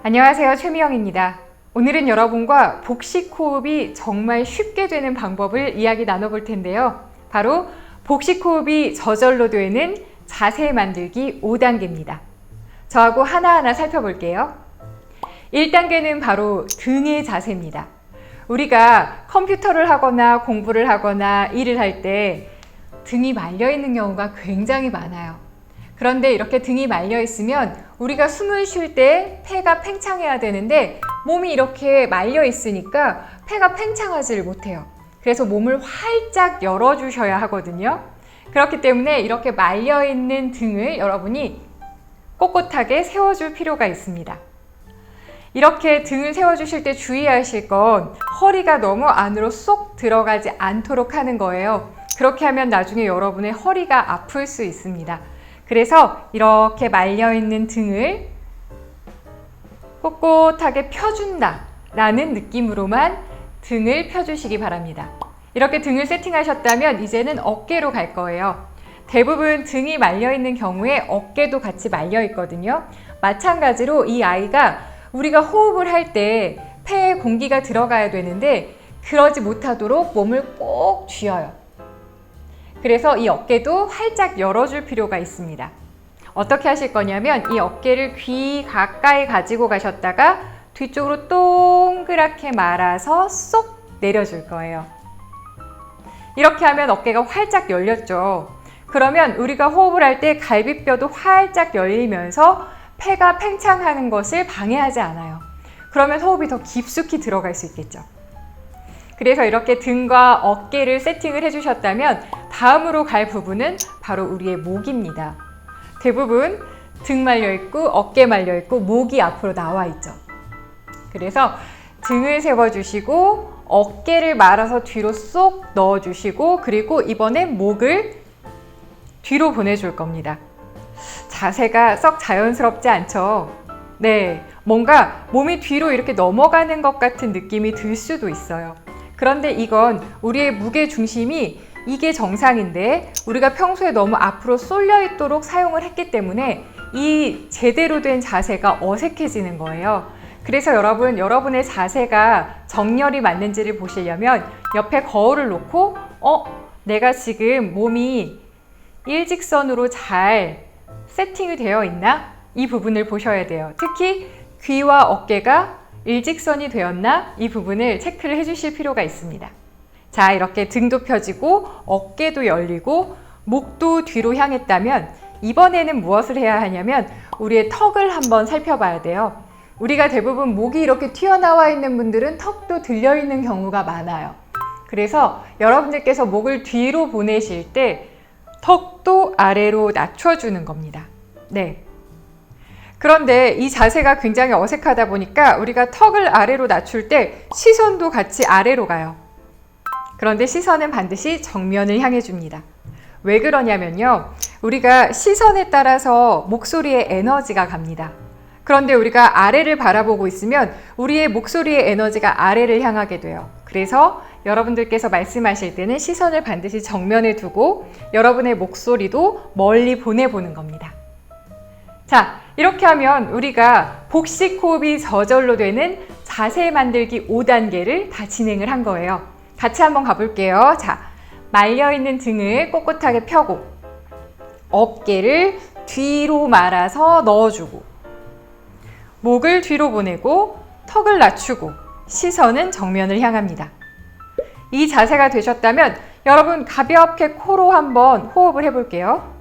안녕하세요, 최미영입니다. 오늘은 여러분과 복식 호흡이 정말 쉽게 되는 방법을 이야기 나눠볼 텐데요. 바로 복식 호흡이 저절로 되는 자세 만들기 5단계입니다. 저하고 하나하나 살펴볼게요. 1단계는 바로 등의 자세입니다. 우리가 컴퓨터를 하거나 공부를 하거나 일을 할 때 등이 말려 있는 경우가 굉장히 많아요. 그런데 이렇게 등이 말려 있으면 우리가 숨을 쉴 때 폐가 팽창해야 되는데 몸이 이렇게 말려 있으니까 폐가 팽창하지를 못해요. 그래서 몸을 활짝 열어주셔야 하거든요. 그렇기 때문에 이렇게 말려 있는 등을 여러분이 꼿꼿하게 세워줄 필요가 있습니다. 이렇게 등을 세워주실 때 주의하실 건 허리가 너무 안으로 쏙 들어가지 않도록 하는 거예요. 그렇게 하면 나중에 여러분의 허리가 아플 수 있습니다. 그래서 이렇게 말려있는 등을 꼿꼿하게 펴준다 라는 느낌으로만 등을 펴주시기 바랍니다. 이렇게 등을 세팅하셨다면 이제는 어깨로 갈 거예요. 대부분 등이 말려있는 경우에 어깨도 같이 말려있거든요. 마찬가지로 이 아이가 우리가 호흡을 할 때 폐에 공기가 들어가야 되는데 그러지 못하도록 몸을 꼭 쥐어요. 그래서 이 어깨도 활짝 열어줄 필요가 있습니다. 어떻게 하실 거냐면 이 어깨를 귀 가까이 가지고 가셨다가 뒤쪽으로 동그랗게 말아서 쏙 내려줄 거예요. 이렇게 하면 어깨가 활짝 열렸죠. 그러면 우리가 호흡을 할 때 갈비뼈도 활짝 열리면서 폐가 팽창하는 것을 방해하지 않아요. 그러면 호흡이 더 깊숙이 들어갈 수 있겠죠. 그래서 이렇게 등과 어깨를 세팅을 해주셨다면 다음으로 갈 부분은 바로 우리의 목입니다. 대부분 등 말려있고 어깨 말려있고 목이 앞으로 나와 있죠. 그래서 등을 세워주시고 어깨를 말아서 뒤로 쏙 넣어주시고 그리고 이번엔 목을 뒤로 보내줄 겁니다. 자세가 썩 자연스럽지 않죠? 네, 뭔가 몸이 뒤로 이렇게 넘어가는 것 같은 느낌이 들 수도 있어요. 그런데 이건 우리의 무게 중심이 이게 정상인데 우리가 평소에 너무 앞으로 쏠려 있도록 사용을 했기 때문에 이 제대로 된 자세가 어색해지는 거예요. 그래서 여러분의 자세가 정렬이 맞는지를 보시려면 옆에 거울을 놓고 내가 지금 몸이 일직선으로 잘 세팅이 되어 있나? 이 부분을 보셔야 돼요. 특히 귀와 어깨가 일직선이 되었나? 이 부분을 체크를 해주실 필요가 있습니다. 자, 이렇게 등도 펴지고 어깨도 열리고 목도 뒤로 향했다면 이번에는 무엇을 해야 하냐면 우리의 턱을 한번 살펴봐야 돼요. 우리가 대부분 목이 이렇게 튀어나와 있는 분들은 턱도 들려있는 경우가 많아요. 그래서 여러분들께서 목을 뒤로 보내실 때 턱도 아래로 낮춰주는 겁니다. 네. 그런데 이 자세가 굉장히 어색하다 보니까 우리가 턱을 아래로 낮출 때 시선도 같이 아래로 가요. 그런데 시선은 반드시 정면을 향해 줍니다. 왜 그러냐면요. 우리가 시선에 따라서 목소리에 에너지가 갑니다. 그런데 우리가 아래를 바라보고 있으면 우리의 목소리의 에너지가 아래를 향하게 돼요. 그래서 여러분들께서 말씀하실 때는 시선을 반드시 정면에 두고 여러분의 목소리도 멀리 보내보는 겁니다. 자, 이렇게 하면 우리가 복식 호흡이 저절로 되는 자세 만들기 5단계를 다 진행을 한 거예요. 같이 한번 가볼게요. 자, 말려있는 등을 꼿꼿하게 펴고 어깨를 뒤로 말아서 넣어주고 목을 뒤로 보내고 턱을 낮추고 시선은 정면을 향합니다. 이 자세가 되셨다면 여러분 가볍게 코로 한번 호흡을 해볼게요.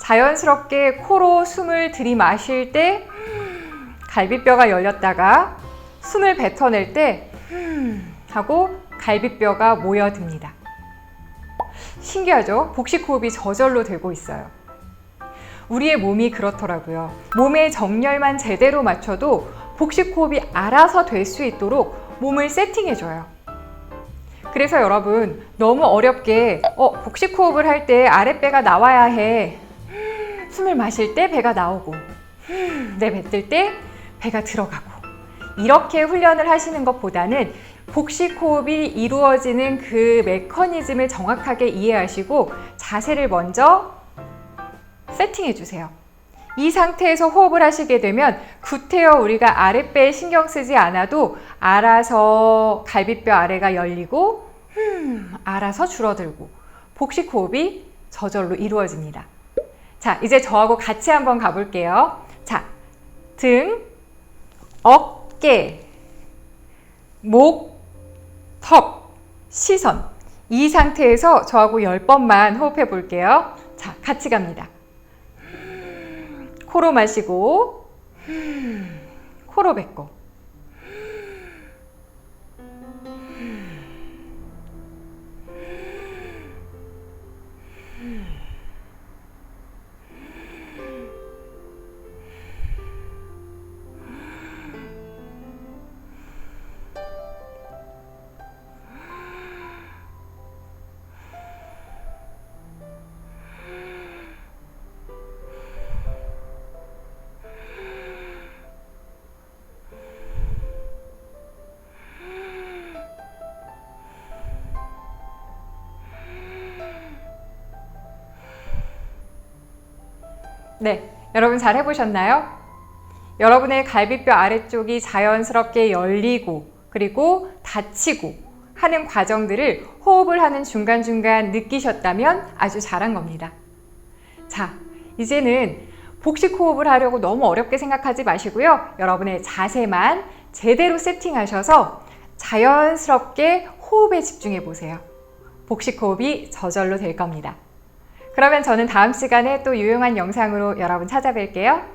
자연스럽게 코로 숨을 들이마실 때 갈비뼈가 열렸다가 숨을 뱉어낼 때 하고 갈비뼈가 모여듭니다. 신기하죠? 복식 호흡이 저절로 되고 있어요. 우리의 몸이 그렇더라고요. 몸의 정렬만 제대로 맞춰도 복식 호흡이 알아서 될 수 있도록 몸을 세팅해줘요. 그래서 여러분 너무 어렵게 복식 호흡을 할 때 아랫배가 나와야 해. 숨을 마실 때 배가 나오고 내뱉을 때 배가 들어가고 이렇게 훈련을 하시는 것보다는 복식 호흡이 이루어지는 그 메커니즘을 정확하게 이해하시고 자세를 먼저 세팅해 주세요. 이 상태에서 호흡을 하시게 되면 구태여 우리가 아랫배에 신경 쓰지 않아도 알아서 갈비뼈 아래가 열리고 알아서 줄어들고 복식 호흡이 저절로 이루어집니다. 자, 이제 저하고 같이 한번 가볼게요. 자, 등, 어깨, 목, 턱, 시선. 이 상태에서 저하고 10번만 호흡해 볼게요. 자, 같이 갑니다. 코로 마시고, 코로 뱉고. 네, 여러분 잘 해보셨나요? 여러분의 갈비뼈 아래쪽이 자연스럽게 열리고 그리고 닫히고 하는 과정들을 호흡을 하는 중간중간 느끼셨다면 아주 잘한 겁니다. 자, 이제는 복식 호흡을 하려고 너무 어렵게 생각하지 마시고요. 여러분의 자세만 제대로 세팅하셔서 자연스럽게 호흡에 집중해 보세요. 복식 호흡이 저절로 될 겁니다. 그러면 저는 다음 시간에 또 유용한 영상으로 여러분 찾아뵐게요.